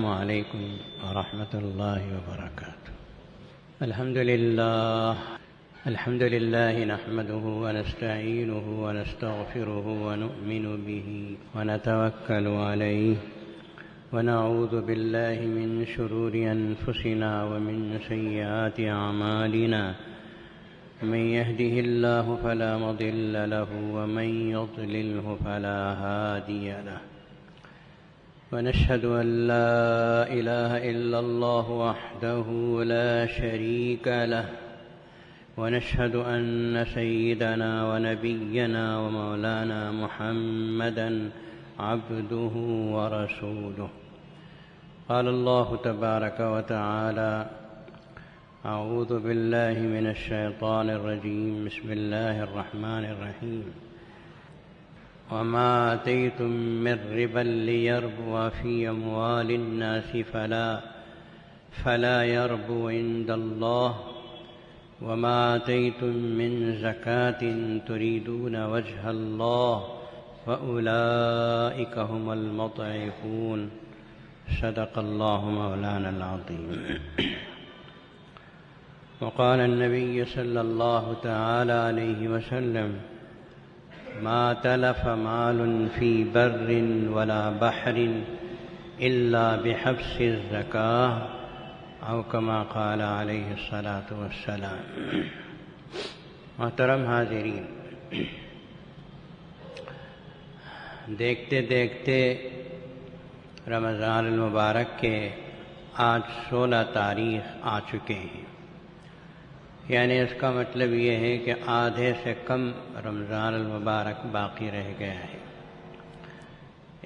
السلام علیکم ورحمۃ اللہ وبرکاتہ۔ الحمد للہ نحمده ونستعینه ونستغفره ونؤمن به ونتوکل علیہ ونعوذ باللہ من شرور انفسنا ومن سیئات اعمالنا من يهده الله فلا مضل له ومن يضلله فلا هادي له، ونشهد أن لا إله إلا الله وحده لا شريك له، ونشهد أن سيدنا ونبينا ومولانا محمدا عبده ورسوله. قال الله تبارك وتعالى: أعوذ بالله من الشيطان الرجيم، بسم الله الرحمن الرحيم. وما آتيتم من ربا ليربو في أموال الناس فلا يربو عند الله، وما آتيتم من زكاة تريدون وجه الله فأولئك هم المضعفون. صدق الله مولانا العظيم. وقال النبي صلى الله تعالى عليه وسلم: ما تلف مال في بر ولا بحر إلا بحبس الزكاة، أو كما قال عليه الصلاة والسلام. محترم حاضرین، دیکھتے دیکھتے رمضان المبارک کے آج 16 تاریخ آ چکے ہیں، یعنی اس کا مطلب یہ ہے کہ آدھے سے کم رمضان المبارک باقی رہ گیا ہے۔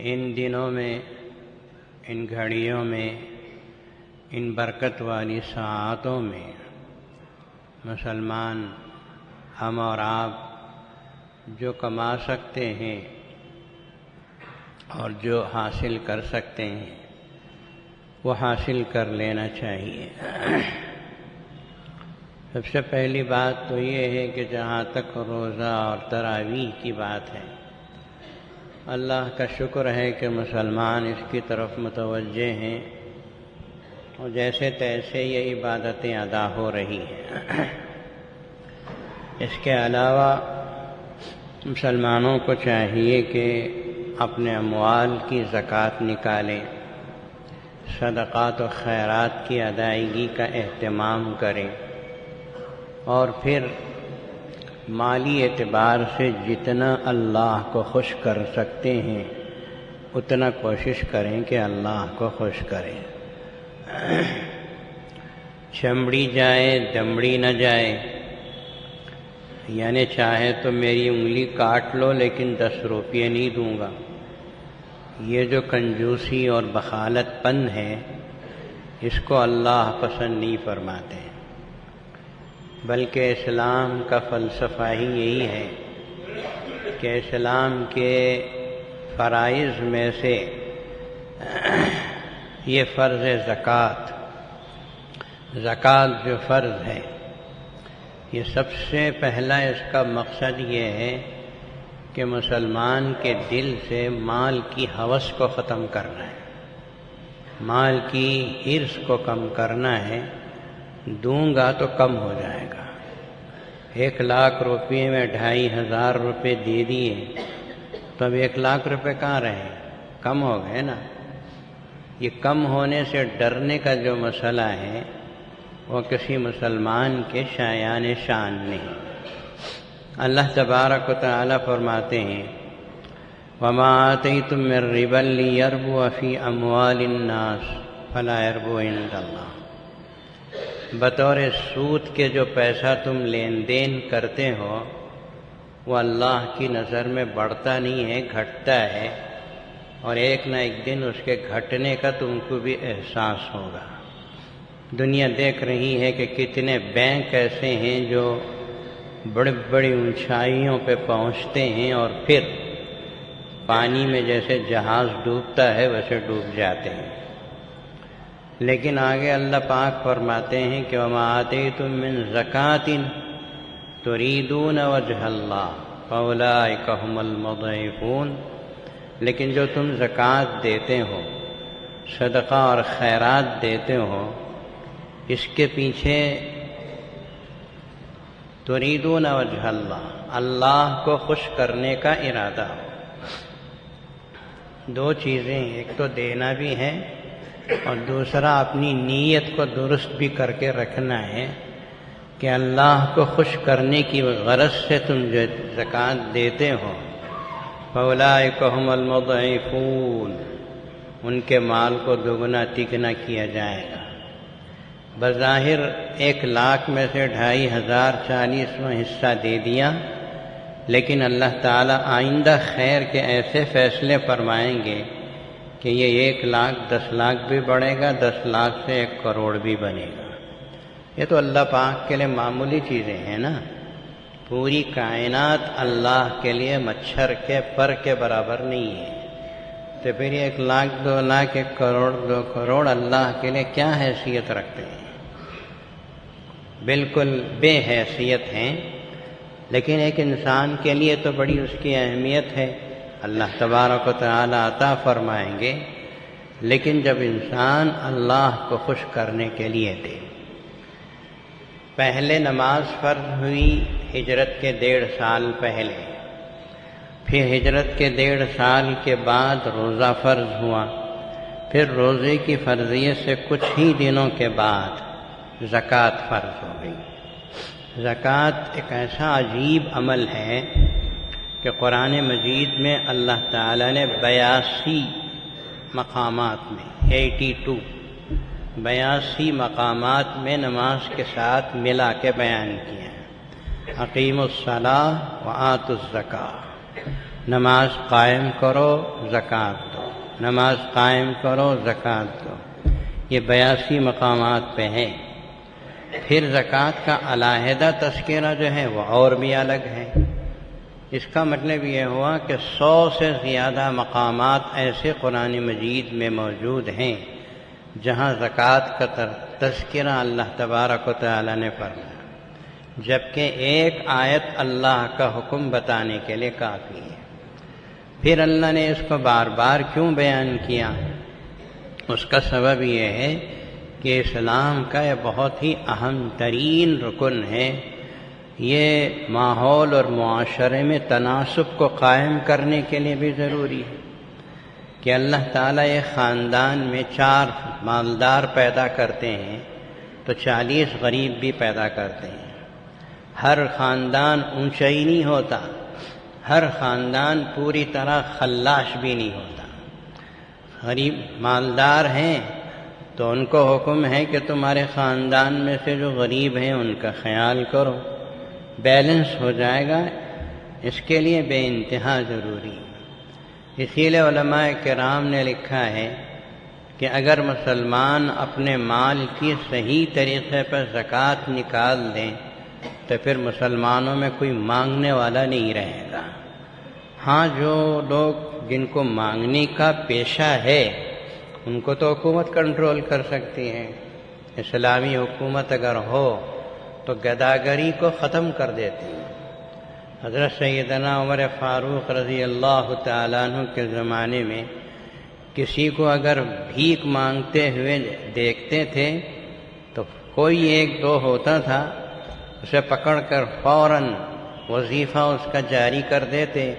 ان دنوں میں، ان گھڑیوں میں، ان برکت والی ساعتوں میں مسلمان، ہم اور آپ جو کما سکتے ہیں اور جو حاصل کر سکتے ہیں وہ حاصل کر لینا چاہیے۔ سب سے پہلی بات تو یہ ہے کہ جہاں تک روزہ اور تراویح کی بات ہے، اللہ کا شکر ہے کہ مسلمان اس کی طرف متوجہ ہیں اور جیسے تیسے یہ عبادتیں ادا ہو رہی ہیں۔ اس کے علاوہ مسلمانوں کو چاہیے کہ اپنے اموال کی زکوٰۃ نکالیں، صدقات و خیرات کی ادائیگی کا اہتمام کریں، اور پھر مالی اعتبار سے جتنا اللہ کو خوش کر سکتے ہیں اتنا کوشش کریں کہ اللہ کو خوش کریں۔ چمڑی جائے دمڑی نہ جائے، یعنی چاہے تو میری انگلی کاٹ لو لیکن 10 روپے نہیں دوں گا، یہ جو کنجوسی اور بخالت پن ہے اس کو اللہ پسند نہیں فرماتے، بلکہ اسلام کا فلسفہ ہی یہی ہے کہ اسلام کے فرائض میں سے یہ فرض زکوٰۃ جو فرض ہے، یہ سب سے پہلا اس کا مقصد یہ ہے کہ مسلمان کے دل سے مال کی ہوس کو ختم کرنا ہے، مال کی حرص کو کم کرنا ہے۔ دوں گا تو کم ہو جائے گا۔ 1 لاکھ روپے میں 2500 روپے دے دیے تو اب 1 لاکھ روپے کہاں رہے؟ کم ہو گئے نا۔ یہ کم ہونے سے ڈرنے کا جو مسئلہ ہے وہ کسی مسلمان کے شایان شان نہیں۔ اللہ تبارک و تعالی فرماتے ہیں: وَمَا آتَيْتُم مِّن رِّبًا لِّيَرْبُوَ فِي أَمْوَالِ النَّاسِ فَلَا يَرْبُو عِندَ اللَّهِ۔ بطور سود کے جو پیسہ تم لین دین کرتے ہو وہ اللہ کی نظر میں بڑھتا نہیں ہے، گھٹتا ہے، اور ایک نہ ایک دن اس کے گھٹنے کا تم کو بھی احساس ہوگا۔ دنیا دیکھ رہی ہے کہ کتنے بینک ایسے ہیں جو بڑی بڑی اونچائیوں پہ پہنچتے ہیں اور پھر پانی میں جیسے جہاز ڈوبتا ہے ویسے ڈوب جاتے ہیں۔ لیکن آگے اللہ پاک فرماتے ہیں کہ وَمَا آتَيْتُم مِّن زَكَاةٍ تُرِيدُونَ وَجْهَ اللَّهِ فَأُولَٰئِكَ هُمُ الْمُضْعِفُونَ۔ لیکن جو تم زکوٰۃ دیتے ہو صدقہ اور خیرات دیتے ہو، اس کے پیچھے تریدون وجہ اللہ، اللہ کو خوش کرنے کا ارادہ ہو۔ دو چیزیں، ایک تو دینا بھی ہے اور دوسرا اپنی نیت کو درست بھی کر کے رکھنا ہے کہ اللہ کو خوش کرنے کی غرض سے تم جو زکوٰۃ دیتے ہو، فَأُولَٰئِکَ هُمُ الْمُضْعِفُونَ، ان کے مال کو دوگنا تگنا کیا جائے گا۔ بظاہر 1,00,000 میں سے 2,500 40واں حصہ دے دیا، لیکن اللہ تعالیٰ آئندہ خیر کے ایسے فیصلے فرمائیں گے کہ یہ 1,00,000 10,00,000 بھی بڑھے گا، 10,00,000 سے 1 کروڑ بھی بنے گا۔ یہ تو اللہ پاک کے لیے معمولی چیزیں ہیں نا، پوری کائنات اللہ کے لیے مچھر کے پر کے برابر نہیں ہے، تو پھر 1,00,000 2,00,000 1 کروڑ 2 کروڑ اللہ کے لیے کیا حیثیت رکھتے ہیں؟ بالکل بے حیثیت ہیں، لیکن ایک انسان کے لیے تو بڑی اس کی اہمیت ہے، اللہ تبارک و تعالی عطا فرمائیں گے۔ لیکن جب انسان اللہ کو خوش کرنے کے لیے دے، پہلے نماز فرض ہوئی ہجرت کے 1.5 سال پہلے، پھر ہجرت کے 1.5 سال کے بعد روزہ فرض ہوا، پھر روزے کی فرضیت سے کچھ ہی دنوں کے بعد زکوٰۃ فرض ہو گئی۔ زکوٰۃ ایک ایسا عجیب عمل ہے کہ قرآن مجید میں اللہ تعالیٰ نے 82 مقامات میں 82 مقامات میں نماز کے ساتھ ملا کے بیان کیا ہے۔ اقیموا الصلاۃ وآتوا الزکاۃ، نماز قائم کرو زکوٰۃ دو، نماز قائم کرو زکوٰۃ دو، یہ 82 مقامات پہ ہے۔ پھر زکوٰۃ کا علیحدہ تذکرہ جو ہے وہ اور بھی الگ ہے۔ اس کا مطلب یہ ہوا کہ 100 سے زیادہ مقامات ایسے قرآن مجید میں موجود ہیں جہاں زکوٰۃ کا تذکرہ اللہ تبارک و تعالیٰ نے فرمایا، جبکہ ایک آیت اللہ کا حکم بتانے کے لیے کافی ہے۔ پھر اللہ نے اس کو بار بار کیوں بیان کیا؟ اس کا سبب یہ ہے کہ اسلام کا یہ بہت ہی اہم ترین رکن ہے، یہ ماحول اور معاشرے میں تناسب کو قائم کرنے کے لیے بھی ضروری ہے کہ اللہ تعالیٰ ایک خاندان میں 4 مالدار پیدا کرتے ہیں تو 40 غریب بھی پیدا کرتے ہیں۔ ہر خاندان اونچا ہی نہیں ہوتا، ہر خاندان پوری طرح خلاش بھی نہیں ہوتا۔ غریب مالدار ہیں تو ان کو حکم ہے کہ تمہارے خاندان میں سے جو غریب ہیں ان کا خیال کرو، بیلنس ہو جائے گا، اس کے لیے بے انتہا ضروری ہے۔ اسی لیے علماء کرام نے لکھا ہے کہ اگر مسلمان اپنے مال کی صحیح طریقے پر زکوٰۃ نکال دیں تو پھر مسلمانوں میں کوئی مانگنے والا نہیں رہے گا۔ ہاں، جو لوگ جن کو مانگنے کا پیشہ ہے ان کو تو حکومت کنٹرول کر سکتی ہے۔ اسلامی حکومت اگر ہو تو گداگری کو ختم کر دیتی ہے۔ حضرت سیدنا عمر فاروق رضی اللہ تعالیٰ عنہ کے زمانے میں کسی کو اگر بھیک مانگتے ہوئے دیکھتے تھے تو کوئی 1-2 ہوتا تھا، اسے پکڑ کر فوراً وظیفہ اس کا جاری کر دیتے،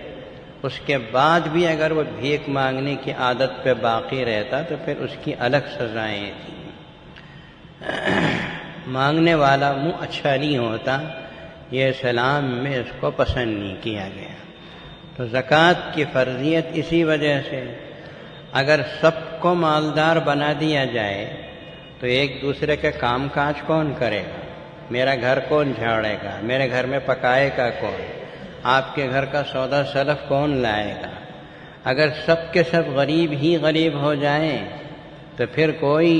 اس کے بعد بھی اگر وہ بھیک مانگنے کی عادت پہ باقی رہتا تو پھر اس کی الگ سزائیں تھیں۔ مانگنے والا منہ اچھا نہیں ہوتا، یہ اسلام میں اس کو پسند نہیں کیا گیا۔ تو زکوٰۃ کی فرضیت اسی وجہ سے، اگر سب کو مالدار بنا دیا جائے تو ایک دوسرے کے کام کاج کون کرے گا؟ میرا گھر کون جھاڑے گا؟ میرے گھر میں پکائے گا کون؟ آپ کے گھر کا سودا سلف کون لائے گا؟ اگر سب کے سب غریب ہی غریب ہو جائیں تو پھر کوئی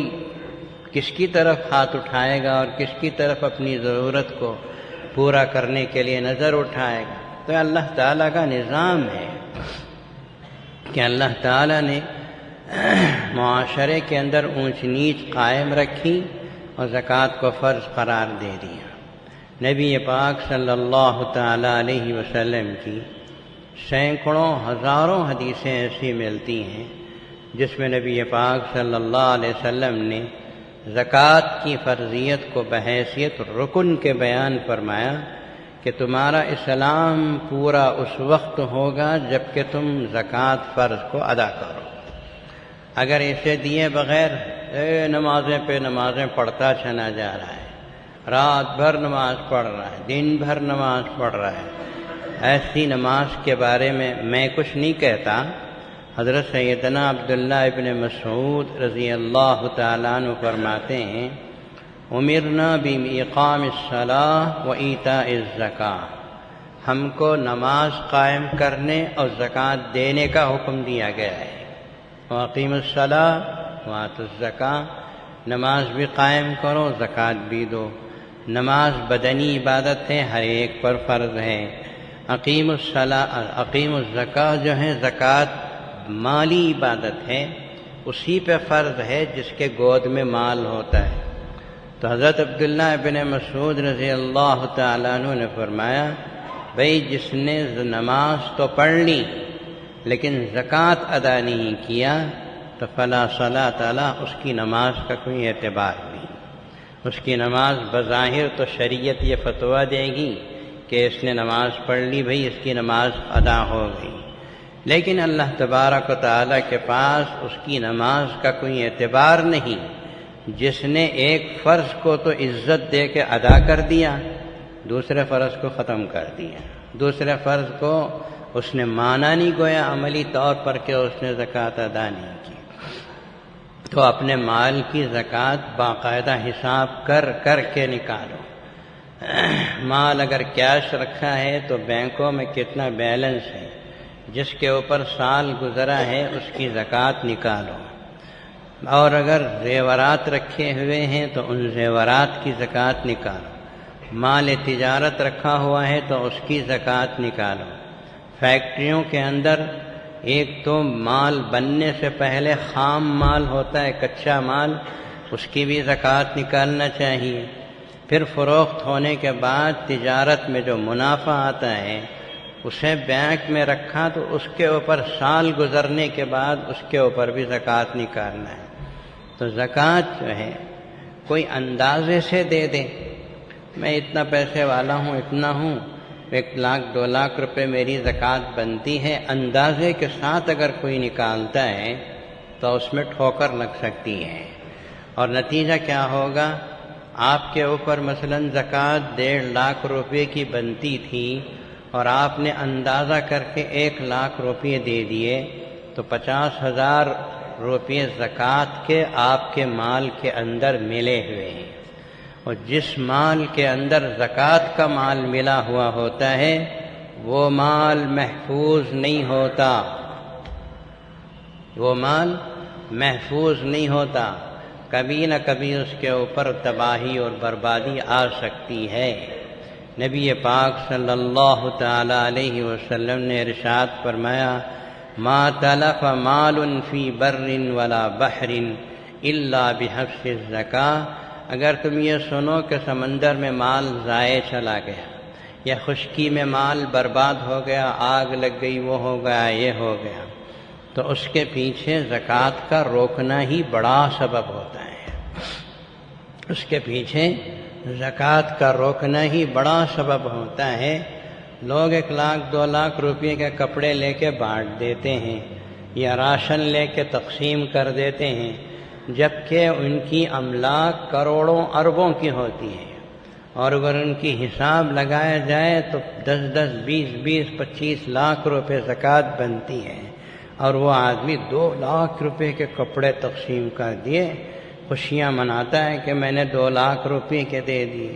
کس کی طرف ہاتھ اٹھائے گا اور کس کی طرف اپنی ضرورت کو پورا کرنے کے لیے نظر اٹھائے گا؟ تو اللہ تعالیٰ کا نظام ہے کہ اللہ تعالیٰ نے معاشرے کے اندر اونچ نیچ قائم رکھی اور زکوٰۃ کو فرض قرار دے دیا۔ نبی پاک صلی اللہ تعالیٰ علیہ وسلم کی سینکڑوں ہزاروں حدیثیں ایسی ملتی ہیں جس میں نبی پاک صلی اللہ علیہ وسلم نے زکوٰۃ کی فرضیت کو بحیثیت رکن کے بیان فرمایا کہ تمہارا اسلام پورا اس وقت ہوگا جب کہ تم زکوٰۃ فرض کو ادا کرو۔ اگر اسے دیے بغیر نمازیں پہ نمازیں پڑھتا چلا جا رہا ہے، رات بھر نماز پڑھ رہا ہے، دن بھر نماز پڑھ رہا ہے، ایسی نماز کے بارے میں کچھ نہیں کہتا۔ حضرت سیدنا عبداللہ ابن مسعود رضی اللہ تعالیٰ عنہ فرماتے ہیں امرنا باقام الصلاۃ و ایتاء الزکاۃ، ہم کو نماز قائم کرنے اور زکوٰۃ دینے کا حکم دیا گیا ہے۔ واقیم الصلاۃ وآتوا الزکاۃ، نماز بھی قائم کرو، زکوٰۃ بھی دو۔ نماز بدنی عبادت ہے، ہر ایک پر فرض ہے۔ اقیم الزکاۃ جو ہے زکوٰۃ مالی عبادت ہے، اسی پہ فرض ہے جس کے گود میں مال ہوتا ہے۔ تو حضرت عبداللہ ابن مسعود رضی اللہ تعالیٰ عنہ نے فرمایا بھئی جس نے نماز تو پڑھ لی لیکن زکوٰۃ ادا نہیں کیا تو فلا صلاۃ علیہ، اس کی نماز کا کوئی اعتبار نہیں۔ اس کی نماز بظاہر تو شریعت یہ فتویٰ دے گی کہ اس نے نماز پڑھ لی، بھئی اس کی نماز ادا ہو گئی، لیکن اللہ تبارک و تعالیٰ کے پاس اس کی نماز کا کوئی اعتبار نہیں۔ جس نے ایک فرض کو تو عزت دے کے ادا کر دیا، دوسرے فرض کو ختم کر دیا، دوسرے فرض کو اس نے مانا نہیں گویا عملی طور پر کہ اس نے زکوٰۃ ادا نہیں کی۔ تو اپنے مال کی زکوٰۃ باقاعدہ حساب کر کے نکالو۔ مال اگر کیش رکھا ہے تو بینکوں میں کتنا بیلنس ہے، جس کے اوپر سال گزرا ہے اس کی زکوٰۃ نکالو۔ اور اگر زیورات رکھے ہوئے ہیں تو ان زیورات کی زکوٰۃ نکالو۔ مال تجارت رکھا ہوا ہے تو اس کی زکوٰۃ نکالو۔ فیکٹریوں کے اندر ایک تو مال بننے سے پہلے خام مال ہوتا ہے، کچا مال، اس کی بھی زکوٰۃ نکالنا چاہیے۔ پھر فروخت ہونے کے بعد تجارت میں جو منافع آتا ہے اسے بینک میں رکھا تو اس کے اوپر سال گزرنے کے بعد اس کے اوپر بھی زکوٰۃ نکالنا ہے۔ تو زکوٰۃ جو ہے کوئی اندازے سے دے دے، میں اتنا پیسے والا ہوں، اتنا ہوں، 1 لاکھ 2 لاکھ روپے میری زکوٰۃ بنتی ہے، اندازے کے ساتھ اگر کوئی نکالتا ہے تو اس میں ٹھوکر لگ سکتی ہے، اور نتیجہ کیا ہوگا؟ آپ کے اوپر مثلاً زکوٰۃ 1.5 لاکھ روپے کی بنتی تھی اور آپ نے اندازہ کر کے 1 لاکھ روپے دے دیے تو 50,000 روپے زکوٰۃ کے آپ کے مال کے اندر ملے ہوئے ہیں، اور جس مال کے اندر زکوٰۃ کا مال ملا ہوا ہوتا ہے وہ مال محفوظ نہیں ہوتا، وہ مال محفوظ نہیں ہوتا، کبھی نہ کبھی اس کے اوپر تباہی اور بربادی آ سکتی ہے۔ نبی پاک صلی اللہ تعالی علیہ وسلم نے ارشاد فرمایا ما تلف مال فی بر ولا بحر الا بحبس الزکاۃ، اگر تم یہ سنو کہ سمندر میں مال ضائع چلا گیا یا خشکی میں مال برباد ہو گیا، آگ لگ گئی، وہ ہو گیا، یہ ہو گیا، تو اس کے پیچھے زکوٰۃ کا روکنا ہی بڑا سبب ہوتا ہے، اس کے پیچھے زکوٰۃ کا روکنا ہی بڑا سبب ہوتا ہے۔ لوگ 1 لاکھ 2 لاکھ روپے کے کپڑے لے کے بانٹ دیتے ہیں یا راشن لے کے تقسیم کر دیتے ہیں، جبکہ ان کی املاک کروڑوں اربوں کی ہوتی ہے، اور اگر ان کی حساب لگایا جائے تو 10 20 25 لاکھ روپے زکوٰۃ بنتی ہے، اور وہ آدمی 2 لاکھ روپے کے کپڑے تقسیم کر دیے، خوشیاں مناتا ہے کہ میں نے 2 لاکھ روپے کے دے دیے،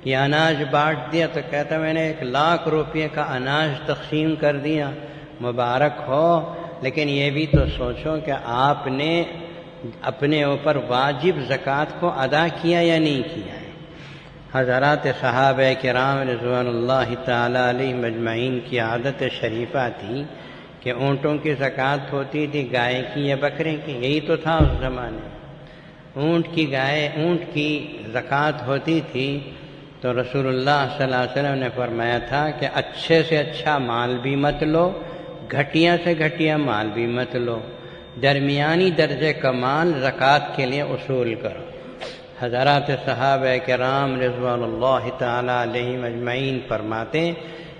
یا اناج بانٹ دیا تو کہتا میں نے 1 لاکھ روپے کا اناج تقسیم کر دیا، مبارک ہو، لیکن یہ بھی تو سوچو کہ آپ نے اپنے اوپر واجب زکوٰۃ کو ادا کیا یا نہیں کیا ہے۔ حضرات صحابہ کرام رضوان اللہ تعالی علیہم اجمعین کی عادت شریفہ تھی کہ اونٹوں کی زکوٰۃ ہوتی تھی، گائے کی یا بکرے کی، یہی تو تھا اس زمانے میں۔ اونٹ کی زکوٰۃ ہوتی تھی تو رسول اللہ صلی اللہ علیہ وسلم نے فرمایا تھا کہ اچھے سے اچھا مال بھی مت لو، گھٹیا سے گھٹیا مال بھی مت لو، درمیانی درجے کا مال زکوٰۃ کے لیے اصول کرو۔ حضرات صحابہ کرام رضوان اللہ تعالی علیہم اجمعین فرماتے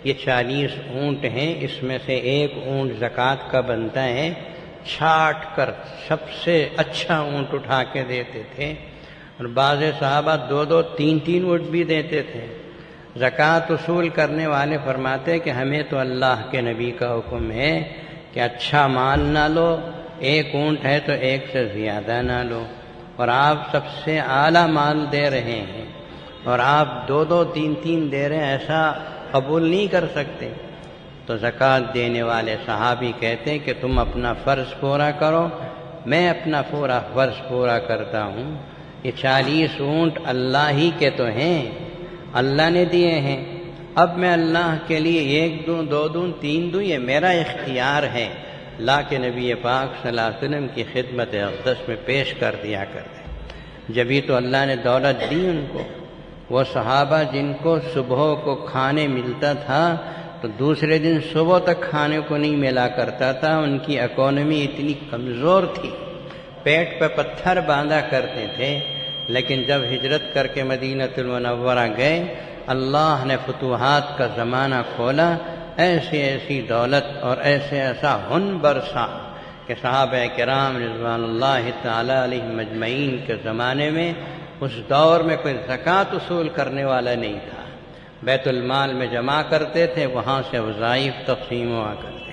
یہ 40 اونٹ ہیں، اس میں سے ایک اونٹ زکوٰۃ کا بنتا ہے، چھانٹ کر سب سے اچھا اونٹ اٹھا کے دیتے تھے، اور بعض صحابہ 2 3 اونٹ بھی دیتے تھے۔ زکوٰۃ اصول کرنے والے فرماتے کہ ہمیں تو اللہ کے نبی کا حکم ہے کہ اچھا مال نہ لو، ایک اونٹ ہے تو ایک سے زیادہ نہ لو، اور آپ سب سے اعلیٰ مال دے رہے ہیں اور آپ 2 3 دے رہے ہیں، ایسا قبول نہیں کر سکتے۔ تو زکوٰۃ دینے والے صحابی کہتے ہیں کہ تم اپنا فرض پورا کرو، میں اپنا پورا فرض پورا کرتا ہوں۔ یہ 40 اونٹ اللہ ہی کے تو ہیں، اللہ نے دیے ہیں، اب میں اللہ کے لیے 1 دوں 2 دوں 3 دوں، یہ میرا اختیار ہے، لا کے نبی پاک صلی اللہ علیہ وسلم کی خدمت اقدس میں پیش کر دیا کرتے۔ جبھی تو اللہ نے دولت دی ان کو۔ وہ صحابہ جن کو صبح کو کھانے ملتا تھا تو دوسرے دن صبح تک کھانے کو نہیں ملا کرتا تھا، ان کی اکانومی اتنی کمزور تھی، پیٹ پہ پتھر باندھا کرتے تھے، لیکن جب ہجرت کر کے مدینہ المنورہ گئے، اللہ نے فتوحات کا زمانہ کھولا، ایسی ایسی دولت اور ایسا ہن برسا کہ صحابہ کرام رضوان اللہ تعالی علیہم اجمعین کے زمانے میں اس دور میں کوئی زکوٰۃ اصول کرنے والا نہیں تھا، بیت المال میں جمع کرتے تھے، وہاں سے وظائف تقسیم ہوا کرتے۔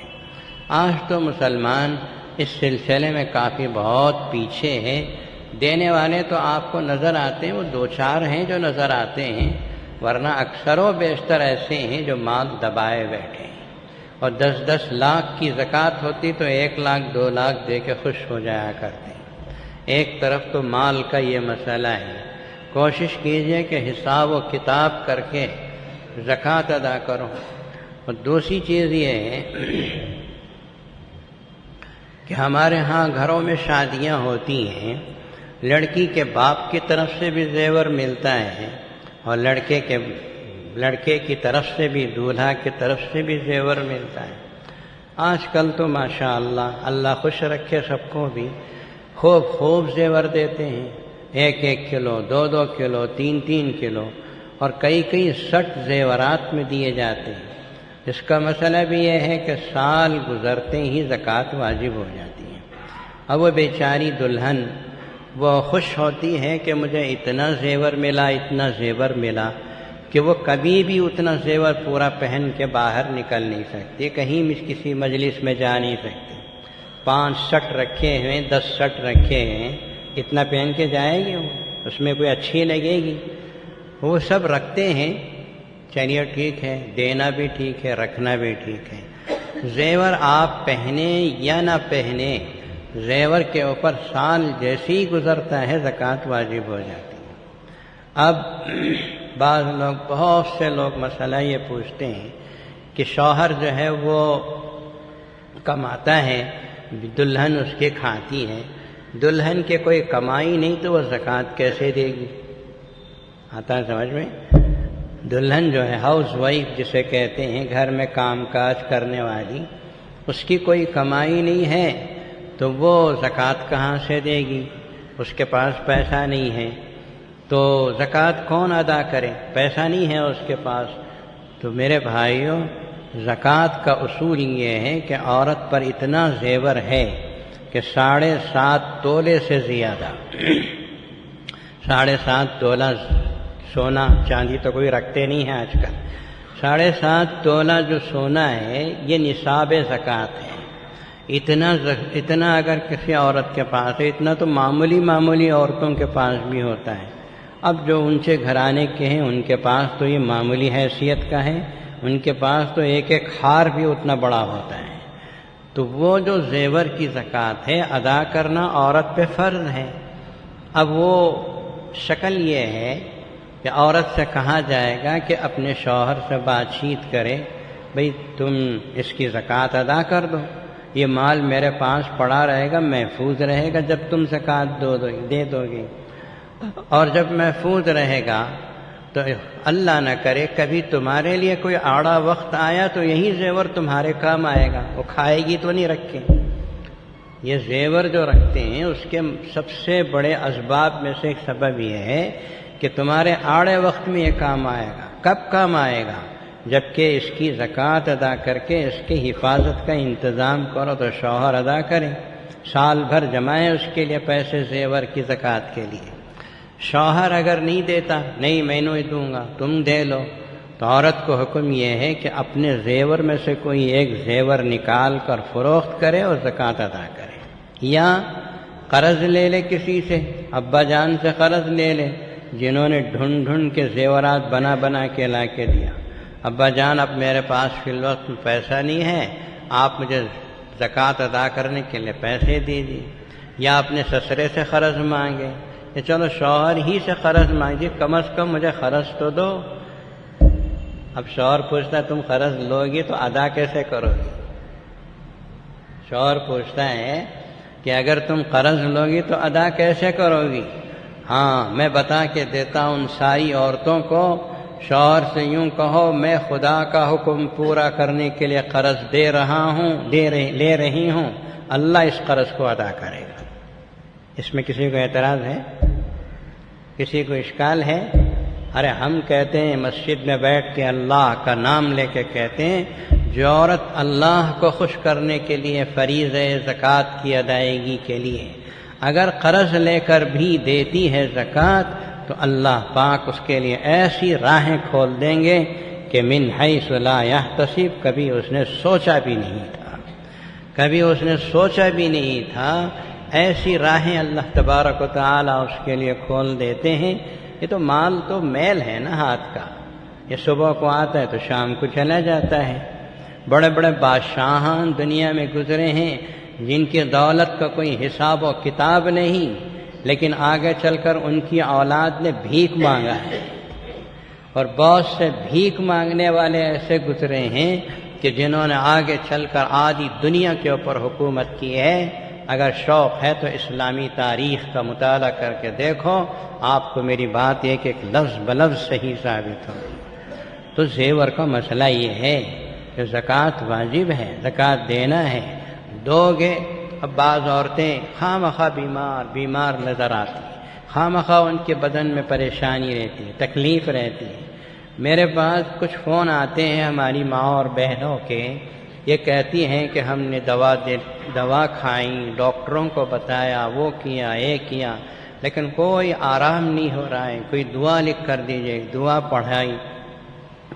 آج تو مسلمان اس سلسلے میں کافی بہت پیچھے ہے، دینے والے تو آپ کو نظر آتے ہیں، وہ 2-4 ہیں جو نظر آتے ہیں، ورنہ اکثر و بیشتر ایسے ہیں جو مال دبائے بیٹھے ہیں، اور 10-10 لاکھ کی زکوٰۃ ہوتی تو 1 لاکھ 2 لاکھ دے کے خوش ہو جایا کرتے ہیں۔ ایک طرف تو مال کا یہ مسئلہ ہے، کوشش کیجئے کہ حساب و کتاب کر کے زکوٰۃ ادا کرو، اور دوسری چیز یہ ہے کہ ہمارے ہاں گھروں میں شادیاں ہوتی ہیں، لڑکی کے باپ کی طرف سے بھی زیور ملتا ہے اور لڑکے کی طرف سے بھی، دولہا کی طرف سے بھی زیور ملتا ہے۔ آج کل تو ماشاءاللہ اللہ خوش رکھے سب کو بھی، خوب زیور دیتے ہیں، 1-1 کلو 2-2 کلو 3-3 کلو، اور کئی سٹ زیورات میں دیے جاتے ہیں۔ اس کا مسئلہ بھی یہ ہے کہ سال گزرتے ہی زکوٰۃ واجب ہو جاتی ہے۔ اب وہ بیچاری دلہن وہ خوش ہوتی ہے کہ مجھے اتنا زیور ملا کہ وہ کبھی بھی اتنا زیور پورا پہن کے باہر نکل نہیں سکتی، کہیں کسی مجلس میں جا نہیں سکتی۔ 5 سٹ رکھے ہیں، 10 سٹ رکھے ہیں، اتنا پہن کے جائے گی وہ؟ اس میں کوئی اچھی لگے گی؟ وہ سب رکھتے ہیں، چلیے ٹھیک ہے، دینا بھی ٹھیک ہے، رکھنا بھی ٹھیک ہے۔ زیور آپ پہنے یا نہ پہنے، زیور کے اوپر سال جیسے ہی گزرتا ہے زکوٰۃ واجب ہو جاتی ہے۔ اب بہت سے لوگ مسئلہ یہ پوچھتے ہیں کہ شوہر جو ہے وہ کماتا ہے، دلہن اس کے کھاتی ہے، دلہن کے کوئی کمائی نہیں تو وہ زکوٰۃ کیسے دے گی؟ آتا ہے سمجھ میں؟ دلہن جو ہے ہاؤس وائف جسے کہتے ہیں، گھر میں کام کاج کرنے والی، اس کی کوئی کمائی نہیں ہے تو وہ زکوٰۃ کہاں سے دے گی؟ اس کے پاس پیسہ نہیں ہے تو زکوٰۃ کون ادا کرے؟ پیسہ نہیں ہے اس کے پاس۔ تو میرے بھائیوں، زکوٰۃ کا اصول یہ ہے کہ عورت پر اتنا زیور ہے کہ 7.5 تولے سے زیادہ 7.5 تولہ سونا چاندی تو کوئی رکھتے نہیں ہے آج کل، 7.5 تولہ جو سونا ہے یہ نصاب زکوٰۃ ہے۔ اتنا اگر کسی عورت کے پاس ہے، اتنا تو معمولی عورتوں کے پاس بھی ہوتا ہے۔ اب جو اونچے گھرانے کے ہیں ان کے پاس تو یہ معمولی حیثیت کا ہے، ان کے پاس تو ایک ہار بھی اتنا بڑا ہوتا ہے۔ تو وہ جو زیور کی زکوٰۃ ہے ادا کرنا عورت پہ فرض ہے۔ اب وہ شکل یہ ہے کہ عورت سے کہا جائے گا کہ اپنے شوہر سے بات چیت کرے، بھئی تم اس کی زکوٰۃ ادا کر دو، یہ مال میرے پاس پڑا رہے گا، محفوظ رہے گا جب تم زکوٰۃ دے دو گے، اور جب محفوظ رہے گا تو اللہ نہ کرے کبھی تمہارے لیے کوئی آڑا وقت آیا تو یہی زیور تمہارے کام آئے گا، وہ کھائے گی تو نہیں رکھے۔ یہ زیور جو رکھتے ہیں اس کے سب سے بڑے اسباب میں سے ایک سبب یہ ہے کہ تمہارے آڑے وقت میں یہ کام آئے گا۔ کب کام آئے گا؟ جبکہ اس کی زکوٰۃ ادا کر کے اس کی حفاظت کا انتظام کرو تو شوہر ادا کرے، سال بھر جمائے اس کے لیے پیسے زیور کی زکوٰۃ کے لیے۔ شوہر اگر نہیں دیتا، نہیں میں نہیں دوں گا تم دے لو، تو عورت کو حکم یہ ہے کہ اپنے زیور میں سے کوئی ایک زیور نکال کر فروخت کرے اور زکوٰۃ ادا کرے، یا قرض لے لے کسی سے، ابا جان سے قرض لے لے جنہوں نے ڈھونڈ ڈھونڈ کے زیورات بنا بنا کے لا کے دیا۔ ابا جان اب میرے پاس فی الوقت پیسہ نہیں ہے، آپ مجھے زکوٰۃ ادا کرنے کے لیے پیسے دیجیے، یا اپنے سسرے سے قرض مانگے، یا چلو شوہر ہی سے قرض مانگیے، کم از کم مجھے قرض تو دو۔ اب شوہر پوچھتا ہے تم قرض لو گی تو ادا کیسے کرو گی؟ شوہر پوچھتا ہے کہ اگر تم قرض لو گی تو ادا کیسے کرو گی؟ ہاں میں بتا کے دیتا ہوں ان ساری عورتوں کو، شوہر سے یوں کہو میں خدا کا حکم پورا کرنے کے لیے قرض دے رہا ہوں، لے رہی ہوں، اللہ اس قرض کو ادا کرے گا۔ اس میں کسی کو اعتراض ہے؟ کسی کو اشکال ہے؟ ارے ہم کہتے ہیں مسجد میں بیٹھ کے اللہ کا نام لے کے کہتے ہیں جو عورت اللہ کو خوش کرنے کے لیے فریضہ زکوٰۃ کی ادائیگی کے لیے اگر قرض لے کر بھی دیتی ہے زکوٰۃ، تو اللہ پاک اس کے لیے ایسی راہیں کھول دیں گے کہ من حیث لا یحتسب، کبھی اس نے سوچا بھی نہیں تھا، کبھی اس نے سوچا بھی نہیں تھا، ایسی راہیں اللہ تبارک و تعالی اس کے لیے کھول دیتے ہیں۔ یہ تو مال تو میل ہے نا ہاتھ کا، یہ صبح کو آتا ہے تو شام کو چلا جاتا ہے۔ بڑے بڑے بادشاہان دنیا میں گزرے ہیں جن کی دولت کا کوئی حساب و کتاب نہیں، لیکن آگے چل کر ان کی اولاد نے بھیک مانگا ہے، اور بہت سے بھیک مانگنے والے ایسے گزرے ہیں کہ جنہوں نے آگے چل کر آدھی دنیا کے اوپر حکومت کی ہے۔ اگر شوق ہے تو اسلامی تاریخ کا مطالعہ کر کے دیکھو، آپ کو میری بات ایک ایک لفظ بلفظ صحیح ثابت ہوگی۔ تو زیور کا مسئلہ یہ ہے کہ زکوٰۃ واجب ہے، زکوٰۃ دینا ہے، دو گے۔ اب بعض عورتیں خواہ بیمار نظر آتی، خواہ ان کے بدن میں پریشانی رہتی ہے، تکلیف رہتی ہے۔ میرے پاس کچھ فون آتے ہیں ہماری ماں اور بہنوں کے، یہ کہتی ہیں کہ ہم نے دوا کھائیں، ڈاکٹروں کو بتایا، وہ کیا، یہ کیا، لیکن کوئی آرام نہیں ہو رہا ہے، کوئی دعا لکھ کر دیجئے، دعا پڑھائی،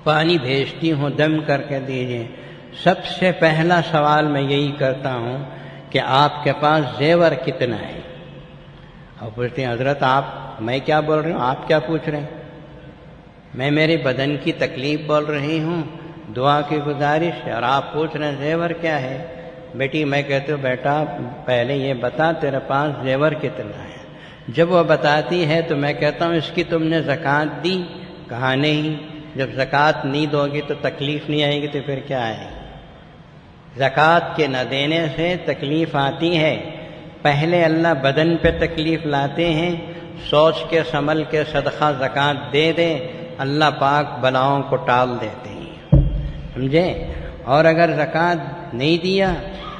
پانی بھیجتی ہوں دم کر کے دیجئے۔ سب سے پہلا سوال میں یہی کرتا ہوں کہ آپ کے پاس زیور کتنا ہے؟ اور پوچھتے ہیں حضرت آپ، میں کیا بول رہی ہوں، آپ کیا پوچھ رہے ہیں؟ میں میرے بدن کی تکلیف بول رہی ہوں، دعا کی گزارش ہے، اور آپ پوچھ رہے ہیں زیور کیا ہے؟ بیٹی میں کہتی ہوں بیٹا پہلے یہ بتا تیرے پاس زیور کتنا ہے۔ جب وہ بتاتی ہے تو میں کہتا ہوں اس کی تم نے زکوٰۃ دی؟ کہا نہیں۔ جب زکوٰۃ نہیں دو گی تو تکلیف نہیں آئے گی تو پھر کیا آئے گی؟ زکوٰۃ کے نہ دینے سے تکلیف آتی ہے۔ پہلے اللہ بدن پہ تکلیف لاتے ہیں، سوچ کے سنبھل کے صدقہ زکوٰۃ دے دیں، اللہ پاک بلاؤں کو ٹال دیتے ہیں، سمجھے؟ اور اگر زکوٰۃ نہیں دیا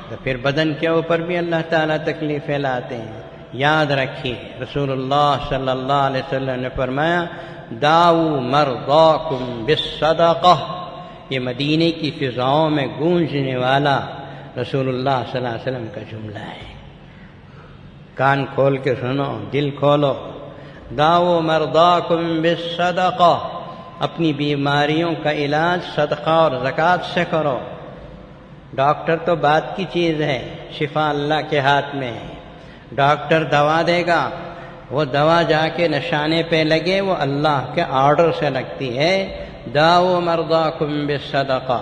تو پھر بدن کے اوپر بھی اللہ تعالیٰ تکلیفیں لاتے ہیں۔ یاد رکھیے رسول اللہ صلی اللہ علیہ وسلم نے فرمایا داؤ مرضاکم بالصدقہ، یہ مدینے کی فضاؤں میں گونجنے والا رسول اللہ صلی اللہ علیہ وسلم کا جملہ ہے۔ کان کھول کے سنو، دل کھولو۔ داؤ مرضاکم بالصدقہ، اپنی بیماریوں کا علاج صدقہ اور زکوٰۃ سے کرو۔ ڈاکٹر تو بات کی چیز ہے، شفا اللہ کے ہاتھ میں ہے۔ ڈاکٹر دوا دے گا، وہ دوا جا کے نشانے پہ لگے وہ اللہ کے آرڈر سے لگتی ہے۔ داؤ مرضاکم بالصدقہ،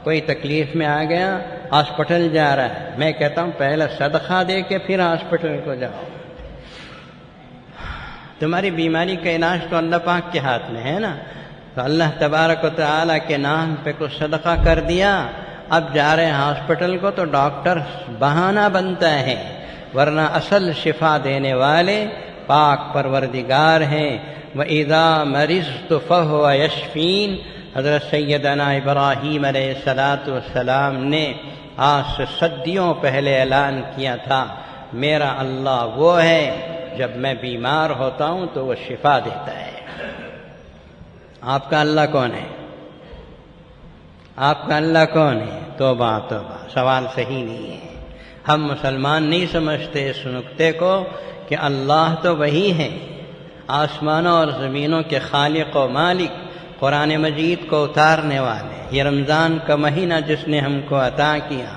کوئی تکلیف میں آ گیا ہاسپٹل جا رہا ہے، میں کہتا ہوں پہلے صدقہ دے کے پھر ہاسپٹل کو جاؤ۔ تمہاری بیماری کا علاج تو اللہ پاک کے ہاتھ میں ہے نا، تو اللہ تبارک و تعالیٰ کے نام پہ کچھ صدقہ کر دیا، اب جا رہے ہیں ہاسپٹل کو تو ڈاکٹر بہانہ بنتا ہے، ورنہ اصل شفا دینے والے پاک پروردگار ہیں۔ وَإِذَا مَرِضْتُ فَهُوَ يَشْفِينِ، حضرت سیدنا ابراہیم علیہ السلام نے آج سے صدیوں پہلے اعلان کیا تھا، میرا اللہ وہ ہے جب میں بیمار ہوتا ہوں تو وہ شفا دیتا ہے۔ آپ کا اللہ کون ہے؟ آپ کا اللہ کون ہے؟ توبہ توبہ، سوال صحیح نہیں ہے۔ ہم مسلمان نہیں سمجھتے اس نقطے کو کہ اللہ تو وہی ہے، آسمانوں اور زمینوں کے خالق و مالک، قرآن مجید کو اتارنے والے، یہ رمضان کا مہینہ جس نے ہم کو عطا کیا،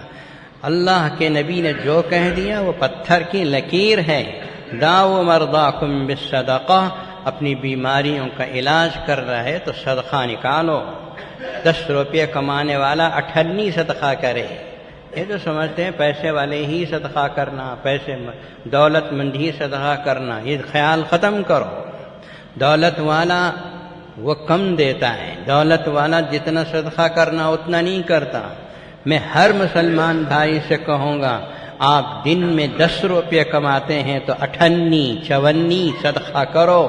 اللہ کے نبی نے جو کہہ دیا وہ پتھر کی لکیر ہے۔ داؤ مرضاکم بالصدقہ، اپنی بیماریوں کا علاج کر رہا ہے تو صدقہ نکالو۔ 10 روپے کمانے والا 98 صدقہ کرے۔ یہ تو سمجھتے ہیں پیسے والے ہی صدقہ کرنا، پیسے دولت مند ہی صدقہ کرنا، یہ خیال ختم کرو۔ دولت والا وہ کم دیتا ہے، دولت والا جتنا صدقہ کرنا اتنا نہیں کرتا۔ میں ہر مسلمان بھائی سے کہوں گا، آپ دن میں 10 روپے کماتے ہیں تو 58 54 صدقہ کرو۔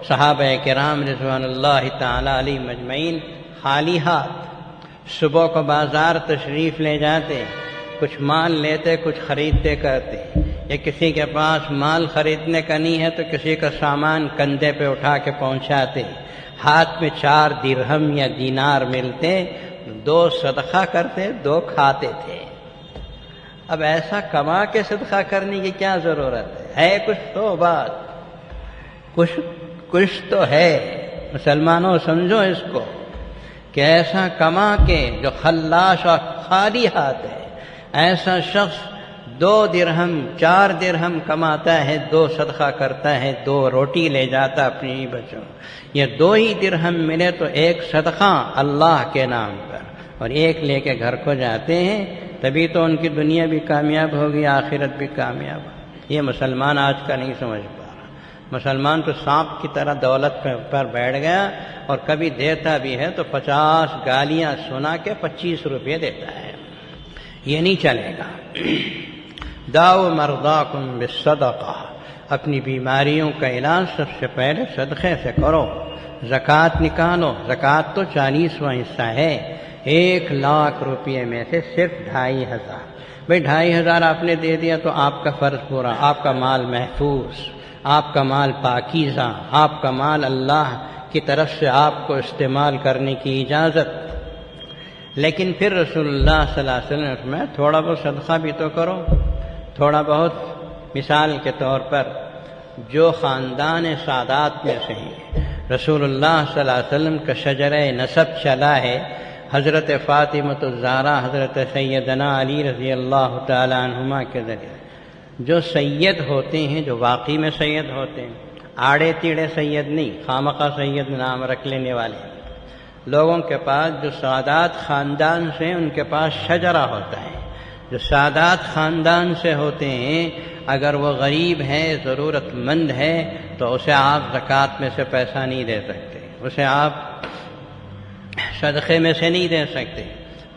صحابہ کرام رضوان اللہ تعالی علیہم اجمعین خالی ہاتھ صبح کو بازار تشریف لے جاتے، کچھ مال لیتے، کچھ خریدتے کرتے، یا کسی کے پاس مال خریدنے کا نہیں ہے تو کسی کا سامان کندھے پہ اٹھا کے پہنچاتے، ہاتھ میں 4 درہم یا دینار ملتے، 2 صدقہ کرتے، 2 کھاتے تھے۔ اب ایسا کما کے صدقہ کرنے کی کیا ضرورت ہے کچھ تو بات، کچھ تو ہے۔ مسلمانوں سمجھو اس کو کہ ایسا کما کے جو خلاص اور خالی ہاتھ ہے، ایسا شخص 2 درہم 4 درہم کماتا ہے، 2 صدقہ کرتا ہے، 2 روٹی لے جاتا اپنی بچوں، یہ 2 ہی درہم ملے تو 1 صدقہ اللہ کے نام پر اور 1 لے کے گھر کو جاتے ہیں، تبھی تو ان کی دنیا بھی کامیاب ہوگی، آخرت بھی کامیاب ہوگی۔ یہ مسلمان آج کا نہیں سمجھ پا رہا۔ مسلمان تو سانپ کی طرح دولت پر بیٹھ گیا، اور کبھی دیتا بھی ہے تو 50 گالیاں سنا کے 25 روپے دیتا ہے۔ یہ نہیں چلے گا۔ داؤ مرضاکم بالصدقہ، اپنی بیماریوں کا علاج سب سے پہلے صدقے سے کرو۔ زکوٰۃ نکالو، زکوٰۃ تو 40واں حصہ ہے۔ 1 لاکھ روپے میں سے صرف 2500، بھائی 2500 آپ نے دے دیا تو آپ کا فرض پورا، آپ کا مال محفوظ، آپ کا مال پاکیزہ، آپ کا مال اللہ کی طرف سے آپ کو استعمال کرنے کی اجازت۔ لیکن پھر رسول اللہ صلی اللہ علیہ وسلم نے فرمایا تھوڑا بہت صدقہ بھی تو کرو۔ تھوڑا بہت، مثال کے طور پر جو خاندان سادات میں سے ہیں، رسول اللہ صلی اللہ علیہ وسلم کا شجرہ نسب چلا ہے، حضرت فاطمہ الزہرا، حضرت سیدنا علی رضی اللہ تعالی عنہما کے ذریعے جو سید ہوتے ہیں، جو واقعی میں سید ہوتے ہیں، آڑے تیڑے سید نہیں، خامخواہ سید نام رکھ لینے والے لوگوں کے پاس، جو سادات خاندان سے ہیں ان کے پاس شجرہ ہوتا ہے۔ جو سادات خاندان سے ہوتے ہیں، اگر وہ غریب ہے، ضرورت مند ہے، تو اسے آپ زکوٰۃ میں سے پیسہ نہیں دے سکتے، اسے آپ صدقے میں سے نہیں دے سکتے۔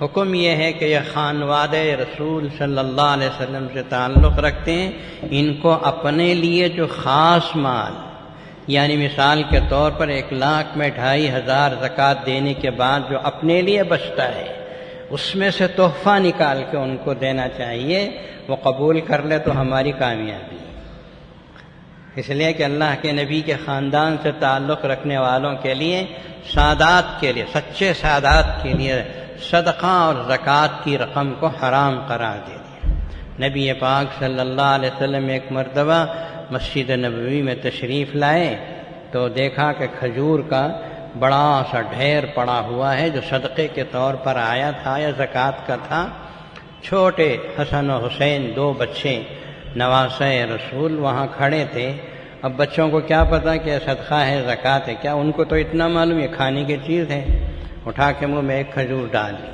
حکم یہ ہے کہ یہ خانوادہ رسول صلی اللہ علیہ وسلم سے تعلق رکھتے ہیں، ان کو اپنے لیے جو خاص مال، یعنی مثال کے طور پر 1 لاکھ میں 2500 زکوٰۃ دینے کے بعد جو اپنے لیے بچتا ہے، اس میں سے تحفہ نکال کے ان کو دینا چاہیے۔ وہ قبول کر لے تو ہماری کامیابی، اس لیے کہ اللہ کے نبی کے خاندان سے تعلق رکھنے والوں کے لیے، سادات کے لیے، سچے سادات کے لیے صدقہ اور زکوٰۃ کی رقم کو حرام قرار دے دیا۔ نبی پاک صلی اللہ علیہ وسلم ایک مرتبہ مسجد نبوی میں تشریف لائے تو دیکھا کہ کھجور کا بڑا سا ڈھیر پڑا ہوا ہے جو صدقے کے طور پر آیا تھا یا زکوٰۃ کا تھا۔ چھوٹے حسن و حسین 2 بچے نواسۂ رسول وہاں کھڑے تھے۔ اب بچوں کو کیا پتہ کہ صدقہ ہے، زکوٰۃ ہے، کیا ان کو تو اتنا معلوم ہے کھانے کی چیز ہے۔ اٹھا کے منہ میں 1 کھجور ڈال دی۔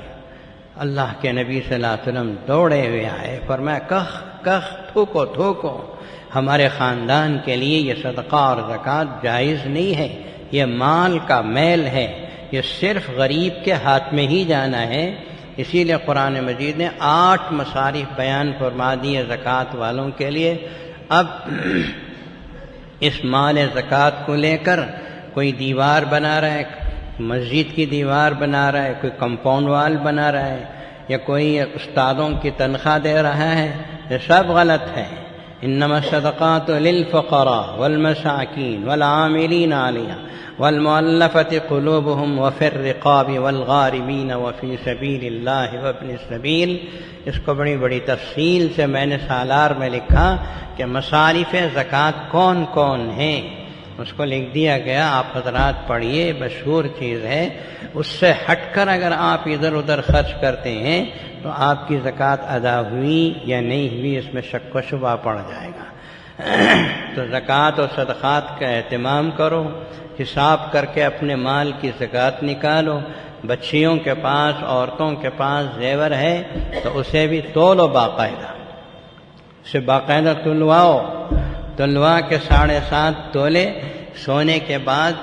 اللہ کے نبی صلی اللہ علیہ وسلم دوڑے ہوئے آئے، فرمایا کخ کخ، تھوکو تھوکو، ہمارے خاندان کے لیے یہ صدقہ اور زکوٰۃ جائز نہیں ہے، یہ مال کا میل ہے، یہ صرف غریب کے ہاتھ میں ہی جانا ہے۔ اسی لیے قرآن مجید نے 8 مصارف بیان فرما دیے زکوٰۃ والوں کے لیے۔ اب اس مال زکوٰۃ کو لے کر کوئی دیوار بنا رہا ہے، مسجد کی دیوار بنا رہا ہے، کوئی کمپاؤنڈ وال بنا رہا ہے، یا کوئی استادوں کی تنخواہ دے رہا ہے، یہ سب غلط ہے۔ انما الصدقات للفقراء والمساکین والعاملین علیہا والمؤلفۃ قلوبہم وفی الرقاب والغارمین وفی سبیل اللہ وابن السبیل۔ اس کو بڑی بڑی تفصیل سے میں نے سالار میں لکھا کہ مصارف زکوٰۃ کون کون ہیں، اس کو لکھ دیا گیا، آپ حضرات پڑھیے، مشہور چیز ہے۔ اس سے ہٹ کر اگر آپ ادھر ادھر خرچ کرتے ہیں تو آپ کی زکوٰۃ ادا ہوئی یا نہیں ہوئی اس میں شک و شبہ پڑ جائے گا۔ تو زکوٰۃ اور صدقات کا اہتمام کرو، حساب کر کے اپنے مال کی زکوٰۃ نکالو۔ بچیوں کے پاس، عورتوں کے پاس زیور ہے تو اسے بھی تولو، باقاعدہ اسے باقاعدہ تلواؤ، تلوا کے 7.5 تولے سونے کے بعد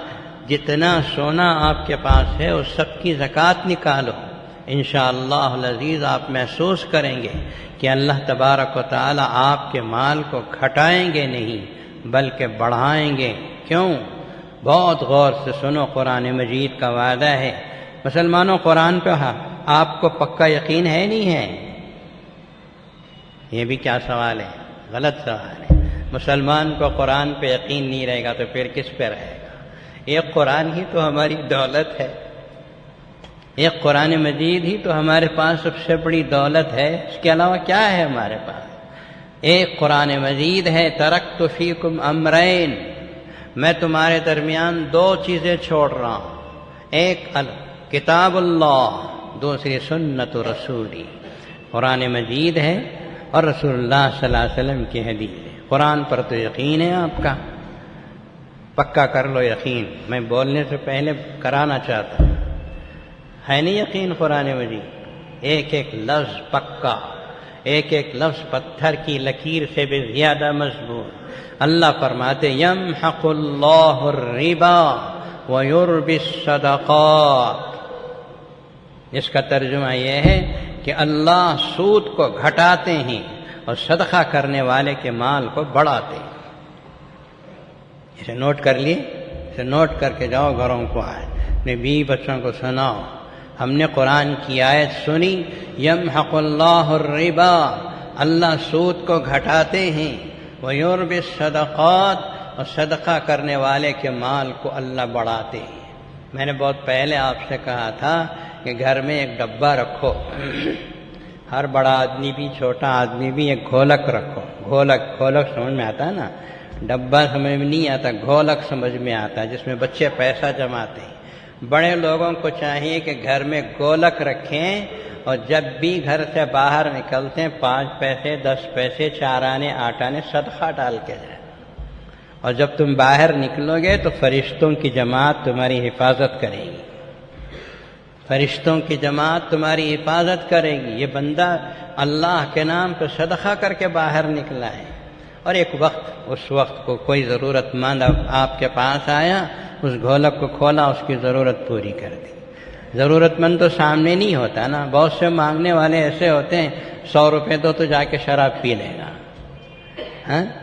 جتنا سونا آپ کے پاس ہے اس سب کی زکوٰۃ نکالو۔ انشاءاللہ العزیز آپ محسوس کریں گے کہ اللہ تبارک و تعالی آپ کے مال کو گھٹائیں گے نہیں بلکہ بڑھائیں گے۔ کیوں؟ بہت غور سے سنو، قرآن مجید کا وعدہ ہے۔ مسلمانوں، قرآن پہ آپ کو پکا یقین ہے نہیں ہے؟ یہ بھی کیا سوال ہے؟ غلط سوال ہے۔ مسلمان کو قرآن پہ یقین نہیں رہے گا تو پھر کس پہ رہے گا؟ ایک قرآن ہی تو ہماری دولت ہے، ایک قرآن مجید ہی تو ہمارے پاس سب سے بڑی دولت ہے۔ اس کے علاوہ کیا ہے ہمارے پاس؟ ایک قرآن مجید ہے۔ ترکت فیکم امرین، میں تمہارے درمیان 2 چیزیں چھوڑ رہا ہوں، ایک کتاب اللہ، دوسری سنت رسولی۔ قرآن مجید ہے اور رسول اللہ صلی اللہ علیہ وسلم کی حدیث ہے۔ قرآن پر تو یقین ہے آپ کا، پکا کر لو یقین۔ میں بولنے سے پہلے کرانا چاہتا ہوں، ہے نہیں یقین قرآن مجید؟ ایک ایک لفظ پکا، ایک ایک لفظ پتھر کی لکیر سے بھی زیادہ مضبوط۔ اللہ فرماتے یمحق اللہ الربا ویربی الصدقات۔ اس کا ترجمہ یہ ہے کہ اللہ سود کو گھٹاتے ہیں اور صدقہ کرنے والے کے مال کو بڑھاتے ہیں۔ اسے نوٹ کر لیے، اسے نوٹ کر کے جاؤ گھروں کو، آئے اپنے بیوی بچوں کو سناؤ۔ ہم نے قرآن کی آیت سنی، یمحق اللہ الربا، اللہ سود کو گھٹاتے ہیں، ویربی الصدقات، اور صدقہ کرنے والے کے مال کو اللہ بڑھاتے ہیں۔ میں نے بہت پہلے آپ سے کہا تھا کہ گھر میں ایک ڈبہ رکھو، ہر بڑا آدمی بھی چھوٹا آدمی بھی ایک گھولک رکھو۔ گھولک سمجھ میں آتا ہے نا؟ ڈبہ سمجھ میں نہیں آتا، گھولک سمجھ میں آتا ہے، جس میں بچے پیسہ جماتے ہیں۔ بڑے لوگوں کو چاہیے کہ گھر میں گولک رکھیں اور جب بھی گھر سے باہر نکلتے ہیں 5 پیسے 10 پیسے 4 آنے 8 آنے صدقہ ڈال کے جائیں، اور جب تم باہر نکلو گے تو فرشتوں کی جماعت تمہاری حفاظت کرے گی، فرشتوں کی جماعت تمہاری حفاظت کرے گی۔ یہ بندہ اللہ کے نام پہ صدقہ کر کے باہر نکلا ہے، اور ایک وقت، اس وقت کو کوئی ضرورت مند آپ کے پاس آیا، اس گھولک کو کھولا، اس کی ضرورت پوری کر دی۔ ضرورت مند تو سامنے نہیں ہوتا نا، بہت سے مانگنے والے ایسے ہوتے ہیں 100 روپے دو تو جا کے شراب پی لے گا،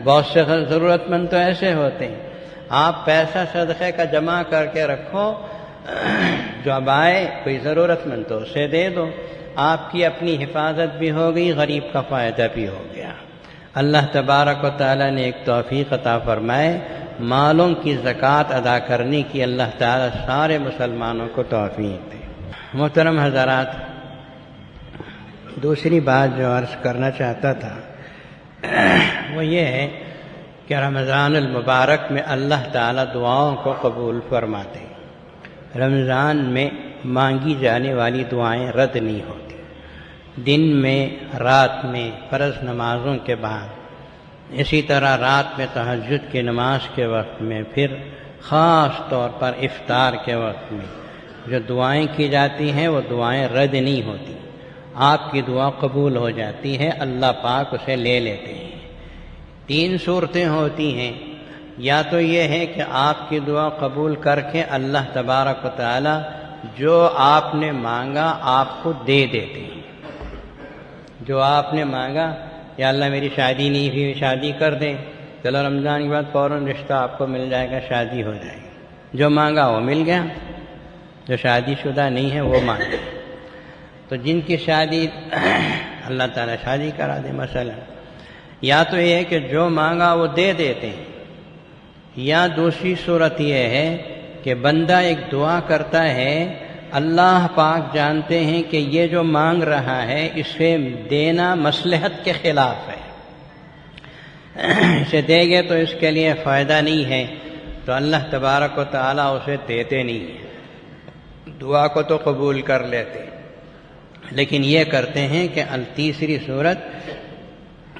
بہت سے ضرورت مند تو ایسے ہوتے ہیں۔ آپ پیسہ صدقے کا جمع کر کے رکھو، جب آئے کوئی ضرورت مند تو اسے دے دو، آپ کی اپنی حفاظت بھی ہو گئی، غریب کا فائدہ بھی ہو گیا۔ اللہ تبارک و تعالیٰ نے ایک توفیق عطا فرمائے، مالوں کی زکوٰۃ ادا کرنے کی اللہ تعالیٰ سارے مسلمانوں کو توفیق دے۔ محترم حضرات، دوسری بات جو عرض کرنا چاہتا تھا وہ یہ ہے کہ رمضان المبارک میں اللہ تعالیٰ دعاؤں کو قبول فرماتے ہیں۔ رمضان میں مانگی جانے والی دعائیں رد نہیں ہوتی، دن میں، رات میں، فرض نمازوں کے بعد، اسی طرح رات میں تہجد کی نماز کے وقت میں، پھر خاص طور پر افطار کے وقت میں جو دعائیں کی جاتی ہیں وہ دعائیں رد نہیں ہوتی، آپ کی دعا قبول ہو جاتی ہے، اللہ پاک اسے لے لیتے ہیں۔ 3 صورتیں ہوتی ہیں، یا تو یہ ہے کہ آپ کی دعا قبول کر کے اللہ تبارک و تعالی جو آپ نے مانگا آپ کو دے دیتے ہیں۔ جو آپ نے مانگا، یا اللہ میری شادی نہیں ہوئی، شادی کر دیں، چلو رمضان کے بعد فوراً رشتہ آپ کو مل جائے گا، شادی ہو جائے گی۔ جو مانگا وہ مل گیا، جو شادی شدہ نہیں ہے وہ مانگے. تو جن کی شادی اللہ تعالیٰ شادی کرا دے مثلا، یا تو یہ ہے کہ جو مانگا وہ دے دیتے ہیں، یا دوسری صورت یہ ہے کہ بندہ ایک دعا کرتا ہے، اللہ پاک جانتے ہیں کہ یہ جو مانگ رہا ہے اسے دینا مصلحت کے خلاف ہے، اسے دے گے تو اس کے لیے فائدہ نہیں ہے، تو اللہ تبارک و تعالیٰ اسے دیتے نہیں ہیں، دعا کو تو قبول کر لیتے. لیکن یہ کرتے ہیں کہ تیسری صورت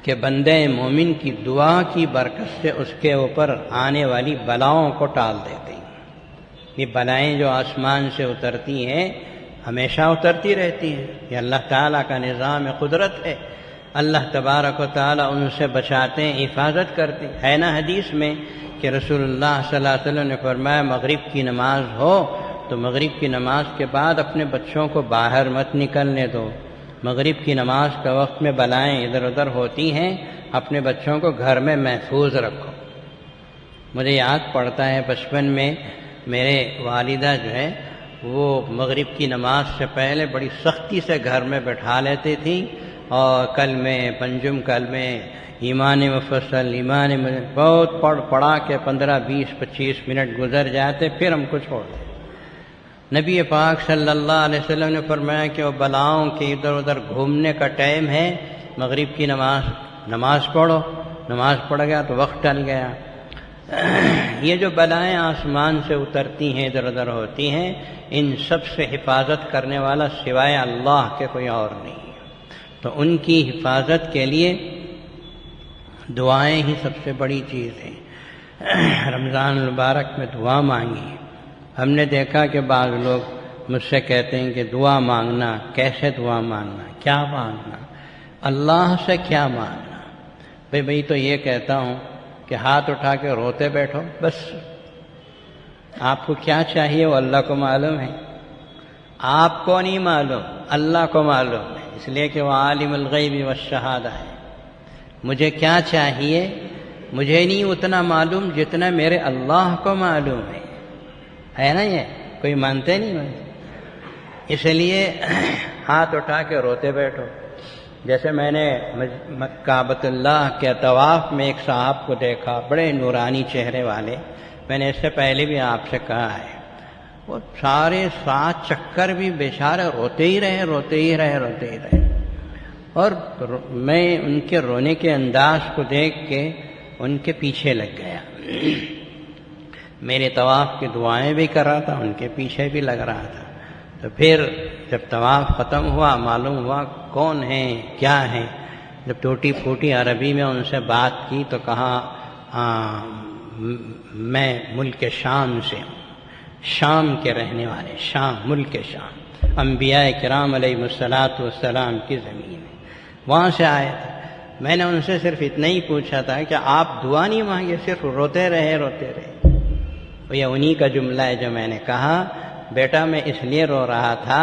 کہ بندے مومن کی دعا کی برکت سے اس کے اوپر آنے والی بلاؤں کو ٹال دیتے ہیں. یہ بلائیں جو آسمان سے اترتی ہیں ہمیشہ اترتی رہتی ہیں، یہ اللہ تعالیٰ کا نظام قدرت ہے. اللہ تبارک و تعالیٰ ان سے بچاتے ہیں، حفاظت کرتے ہیں. ہے نا حدیث میں کہ رسول اللہ صلی اللہ علیہ وسلم نے فرمایا مغرب کی نماز ہو تو مغرب کی نماز کے بعد اپنے بچوں کو باہر مت نکلنے دو. مغرب کی نماز کا وقت میں بلائیں ادھر ادھر ہوتی ہیں، اپنے بچوں کو گھر میں محفوظ رکھو. مجھے یاد پڑتا ہے بچپن میں میرے والدہ جو ہے وہ مغرب کی نماز سے پہلے بڑی سختی سے گھر میں بٹھا لیتی تھیں، اور کلمے پنجم کلمے ایمان مفصل ایمان بہت پڑھا کے 15 20 25 منٹ گزر جاتے، پھر ہم کو چھوڑ دیں. نبی پاک صلی اللہ علیہ وسلم نے فرمایا کہ وہ بلاؤں کے ادھر ادھر گھومنے کا ٹائم ہے، مغرب کی نماز پڑھو. نماز پڑھ گیا تو وقت ٹل گیا. یہ جو بلائیں آسمان سے اترتی ہیں ادھر ادھر ہوتی ہیں، ان سب سے حفاظت کرنے والا سوائے اللہ کے کوئی اور نہیں. تو ان کی حفاظت کے لیے دعائیں ہی سب سے بڑی چیز ہیں. رمضان المبارک میں دعا مانگی. ہم نے دیکھا کہ بعض لوگ مجھ سے کہتے ہیں کہ دعا مانگنا، کیسے دعا مانگنا، کیا مانگنا، اللہ سے کیا مانگنا. بھئی تو یہ کہتا ہوں کہ ہاتھ اٹھا کے روتے بیٹھو، بس آپ کو کیا چاہیے وہ اللہ کو معلوم ہے. آپ کو نہیں معلوم، اللہ کو معلوم ہے، اس لیے کہ وہ عالم الغیب والشہادہ ہے. مجھے کیا چاہیے مجھے نہیں اتنا معلوم جتنا میرے اللہ کو معلوم ہے نا. یہ کوئی مانتے نہیں. اس لیے ہاتھ اٹھا کے روتے بیٹھو. جیسے میں نے کعبۃ اللہ کے طواف میں ایک صاحب کو دیکھا، بڑے نورانی چہرے والے. میں نے اس سے پہلے بھی آپ سے کہا ہے، وہ سارے 7 چکر بھی بیچارے روتے ہی رہے. اور میں ان کے رونے کے انداز کو دیکھ کے ان کے پیچھے لگ گیا. میرے طواف کی دعائیں بھی کر رہا تھا، ان کے پیچھے بھی لگ رہا تھا. تو پھر جب طواف ختم ہوا معلوم ہوا کون ہیں کیا ہیں. جب ٹوٹی پھوٹی عربی میں ان سے بات کی تو کہا میں ملک شام سے ہوں، شام کے رہنے والے، شام ملک شام، انبیاء کرام علیہ الصلاۃ والسلام کی زمین ہے، وہاں سے آئے تھے. میں نے ان سے صرف اتنا ہی پوچھا تھا کہ آپ دعا نہیں مانگے، صرف روتے رہے. یہ انہی کا جملہ ہے جو میں نے کہا بیٹا میں اس لیے رو رہا تھا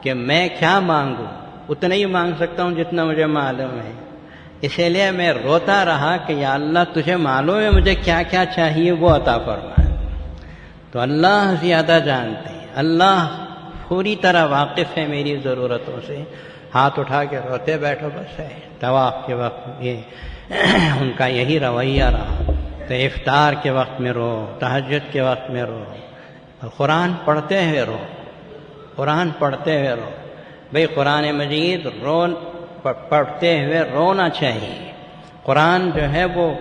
کہ میں کیا مانگوں، اتنا ہی مانگ سکتا ہوں جتنا مجھے معلوم ہے. اسی لیے میں روتا رہا کہ یا اللہ تجھے معلوم ہے مجھے کیا کیا چاہیے وہ عطا فرما. تو اللہ زیادہ جانتے ہیں، اللہ پوری طرح واقف ہے میری ضرورتوں سے. ہاتھ اٹھا کے روتے بیٹھو بس ہے. طواف کے وقت یہ ان کا یہی رویہ رہا. تو افطار کے وقت میں رو، تہجد کے وقت میں رو، اور قرآن پڑھتے ہوئے رو. بھئی قرآن مجید پڑھتے ہوئے رونا چاہیے. قرآن جو ہے وہ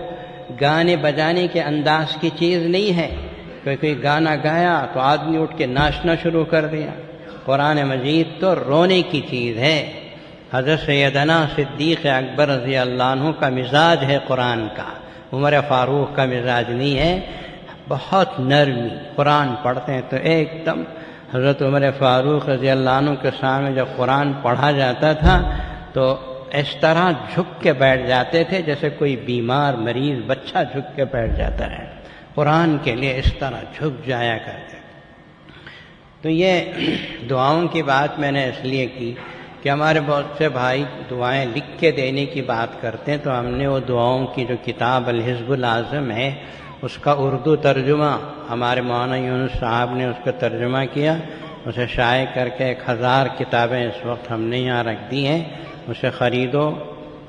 گانے بجانے کے انداز کی چیز نہیں ہے. کوئی گانا گایا تو آدمی اٹھ کے ناچنا شروع کر دیا. قرآن مجید تو رونے کی چیز ہے. حضرت سیدنا صدیق اکبر رضی اللہ عنہ کا مزاج ہے قرآن کا، عمر فاروق کا مزاج نہیں ہے. بہت نرمی، قرآن پڑھتے ہیں تو ایک دم. حضرت عمر فاروق رضی اللہ عنہ کے سامنے جب قرآن پڑھا جاتا تھا تو اس طرح جھک کے بیٹھ جاتے تھے جیسے کوئی بیمار مریض بچہ جھک کے بیٹھ جاتا ہے. قرآن کے لیے اس طرح جھک جایا کرتے. تو یہ دعاؤں کی بات میں نے اس لیے کی کہ ہمارے بہت سے بھائی دعائیں لکھ کے دینے کی بات کرتے ہیں. تو ہم نے وہ دعاؤں کی جو کتاب الحزب العظم ہے اس کا اردو ترجمہ ہمارے مولانا یونس صاحب نے اس کا ترجمہ کیا. اسے شائع کر کے 1000 کتابیں اس وقت ہم نے یہاں رکھ دی ہیں، اسے خریدو،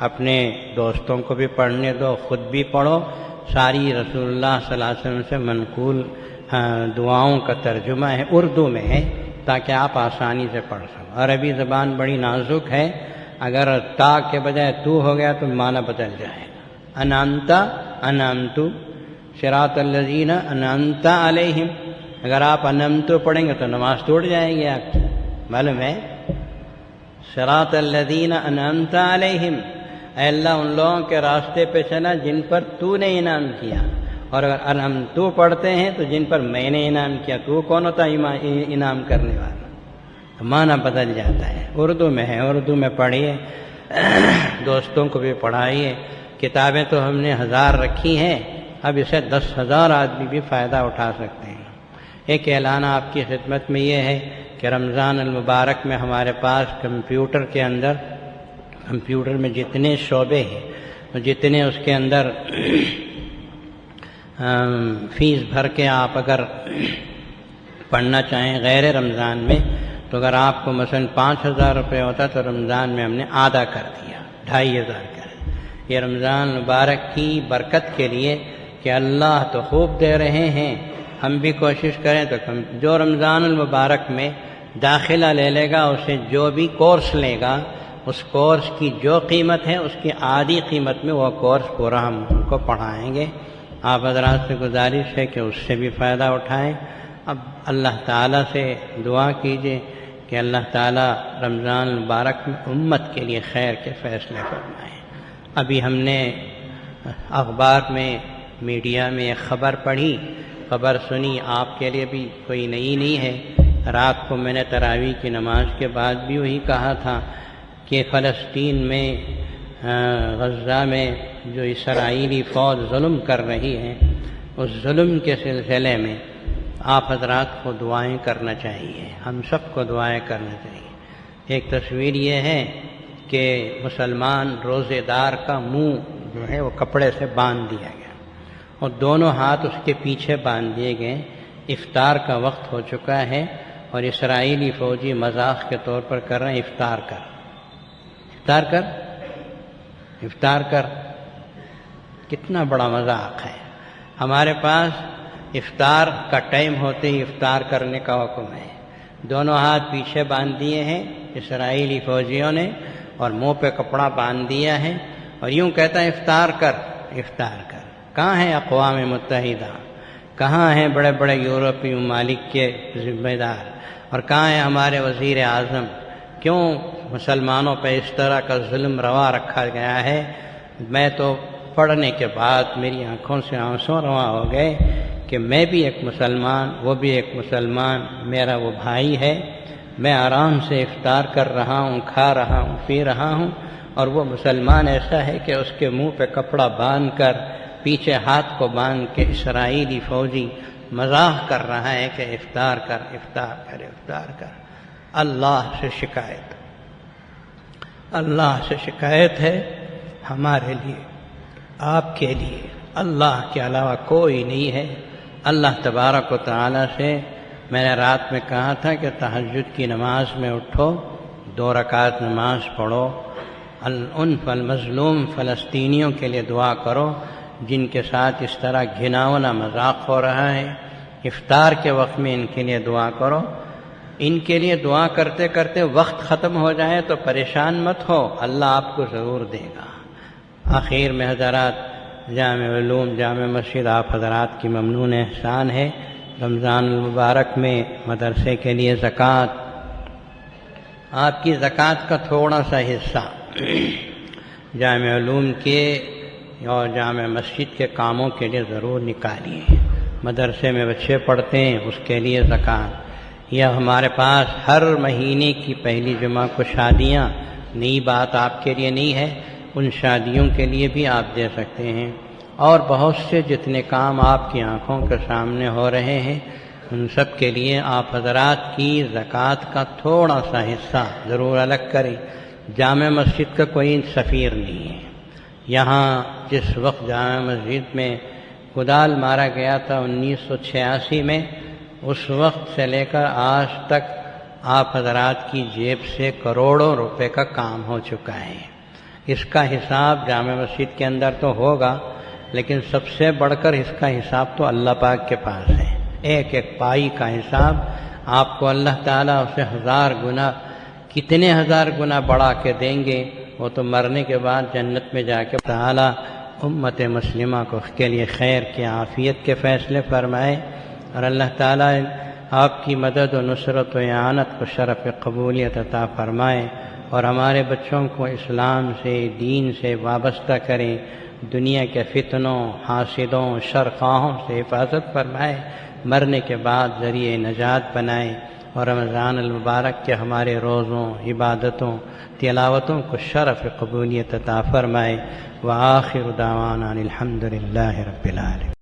اپنے دوستوں کو بھی پڑھنے دو، خود بھی پڑھو، ساری رسول اللہ صلی اللہ علیہ وسلم سے منقول دعاؤں کا ترجمہ ہے، اردو میں ہے، تاکہ آپ آسانی سے پڑھ سکو۔ عربی زبان بڑی نازک ہے، اگر تا کے بجائے تو ہو گیا تو معنی بدل جائے گا۔ انعمتا، انعمتو، صراط الذین انعمتا علیہم، اگر آپ انعمتو پڑھیں گے تو نماز ٹوٹ جائے گی آپ کی، معلوم ہے؟ صراط الذین انعمتا علیہم، اے اللہ ان لوگوں کے راستے پہ چلا جن پر تو نے انعام کیا، اور اگر انعمتو پڑھتے ہیں تو جن پر میں نے انعام کیا، تو کون ہوتا انعام کرنے والا؟ معنی بدل جاتا ہے۔ اردو میں ہے، اردو میں پڑھیے، دوستوں کو بھی پڑھائیے۔ کتابیں تو ہم نے 1000 رکھی ہیں، اب اسے 10,000 آدمی بھی فائدہ اٹھا سکتے ہیں۔ ایک اعلان آپ کی خدمت میں یہ ہے کہ رمضان المبارک میں ہمارے پاس کمپیوٹر کے اندر، کمپیوٹر میں جتنے شعبے ہیں، جتنے اس کے اندر فیس بھر کے آپ اگر پڑھنا چاہیں غیر رمضان میں، تو اگر آپ کو مثلا 5,000 روپے ہوتا تو رمضان میں ہم نے آدھا کر دیا، 2,500 کر۔ یہ رمضان مبارک کی برکت کے لیے کہ اللہ تو خوب دے رہے ہیں، ہم بھی کوشش کریں تو جو رمضان المبارک میں داخلہ لے لے گا، اسے جو بھی کورس لے گا، اس کورس کی جو قیمت ہے اس کی آدھی قیمت میں وہ کورس پورا ہم ان کو پڑھائیں گے۔ آپ حضرات سے گزارش ہے کہ اس سے بھی فائدہ اٹھائیں۔ اب اللہ تعالیٰ سے دعا کیجیے کہ اللہ تعالیٰ رمضان المبارک میں امت کے لیے خیر کے فیصلے فرمائیں۔ ابھی ہم نے اخبار میں، میڈیا میں ایک خبر پڑھی، خبر سنی، آپ کے لیے بھی کوئی نئی نہیں ہے۔ رات کو میں نے تراویح کی نماز کے بعد بھی وہی کہا تھا کہ فلسطین میں، غزہ میں جو اسرائیلی فوج ظلم کر رہی ہے، اس ظلم کے سلسلے میں آپ حضرات کو دعائیں کرنا چاہیے، ہم سب کو دعائیں کرنا چاہیے۔ ایک تصویر یہ ہے کہ مسلمان روزے دار کا منہ جو ہے وہ کپڑے سے باندھ دیا گیا اور دونوں ہاتھ اس کے پیچھے باندھ دیے گئے۔ افطار کا وقت ہو چکا ہے اور اسرائیلی فوجی مذاق کے طور پر کر رہے ہیں افطار کر، افطار کر، افطار کر۔ کتنا بڑا مذاق ہے۔ ہمارے پاس افطار کا ٹائم ہوتے ہی افطار کرنے کا حکم ہے۔ دونوں ہاتھ پیچھے باندھ دیے ہیں اسرائیلی فوجیوں نے اور منہ پہ کپڑا باندھ دیا ہے اور یوں کہتا ہے افطار کر، افطار کر۔ کہاں ہے اقوام متحدہ؟ کہاں ہیں بڑے بڑے یورپی ممالک کے ذمہ دار؟ اور کہاں ہے ہمارے وزیر اعظم؟ کیوں مسلمانوں پہ اس طرح کا ظلم روا رکھا گیا ہے؟ میں تو پڑھنے کے بعد میری آنکھوں سے آنسو رواں ہو گئے کہ میں بھی ایک مسلمان، وہ بھی ایک مسلمان، میرا وہ بھائی ہے، میں آرام سے افطار کر رہا ہوں، کھا رہا ہوں، پی رہا ہوں، اور وہ مسلمان ایسا ہے کہ اس کے منہ پہ کپڑا باندھ کر، پیچھے ہاتھ کو باندھ کے اسرائیلی فوجی مزاح کر رہا ہے کہ افطار کر، افطار کر، افطار کر۔ اللہ سے شکایت، اللہ سے شکایت ہے ہمارے لیے، آپ کے لیے، اللہ کے علاوہ کوئی نہیں ہے۔ اللہ تبارک و تعالیٰ سے میں نے رات میں کہا تھا کہ تہجد کی نماز میں اٹھو، 2 رکعت نماز پڑھو، ان مظلوم فلسطینیوں کے لیے دعا کرو جن کے ساتھ اس طرح گھناؤنا مذاق ہو رہا ہے۔ افطار کے وقت میں ان کے لیے دعا کرو۔ ان کے لیے دعا کرتے کرتے وقت ختم ہو جائے تو پریشان مت ہو، اللہ آپ کو ضرور دے گا۔ آخر میں حضرات، جامع علوم جامع مسجد آپ حضرات کی ممنون احسان ہے، رمضان المبارک میں مدرسے کے لیے زکوٰۃ، آپ کی زکوٰۃ کا تھوڑا سا حصہ جامع علوم کے اور جامع مسجد کے کاموں کے لیے ضرور نکالیے۔ مدرسے میں بچے پڑھتے ہیں، اس کے لیے زکوٰۃ۔ یا ہمارے پاس ہر مہینے کی پہلی جمعہ کو شادیاں، نئی بات آپ کے لیے نہیں ہے، ان شادیوں کے لیے بھی آپ دے سکتے ہیں۔ اور بہت سے جتنے کام آپ کی آنکھوں کے سامنے ہو رہے ہیں، ان سب کے لیے آپ حضرات کی زکوٰۃ کا تھوڑا سا حصہ ضرور الگ کریں۔ جامع مسجد کا کوئی سفیر نہیں ہے۔ یہاں جس وقت جامع مسجد میں کدال مارا گیا تھا 1986 میں، اس وقت سے لے کر آج تک آپ حضرات کی جیب سے کروڑوں روپے کا کام ہو چکا ہے۔ اس کا حساب جامع مسجد کے اندر تو ہوگا، لیکن سب سے بڑھ کر اس کا حساب تو اللہ پاک کے پاس ہے۔ ایک ایک پائی کا حساب آپ کو اللہ تعالیٰ اسے 1000 گنا، کتنے 1000 گنا بڑھا کے دیں گے، وہ تو مرنے کے بعد جنت میں جا کے تعالیٰ امت مسلمہ کو اس کے لیے خیر کے عافیت کے فیصلے فرمائے، اور اللہ تعالیٰ آپ کی مدد و نصرت و اعانت کو شرف قبولیت عطا فرمائے، اور ہمارے بچوں کو اسلام سے، دین سے وابستہ کریں، دنیا کے فتنوں، حاسدوں، شرخواہوں سے حفاظت فرمائے، مرنے کے بعد ذریعہ نجات بنائے، اور رمضان المبارک کے ہمارے روزوں، عبادتوں، تلاوتوں کو شرف قبولیت عطا فرمائے۔ وآخر دعوانا الحمد للہ رب العالمین۔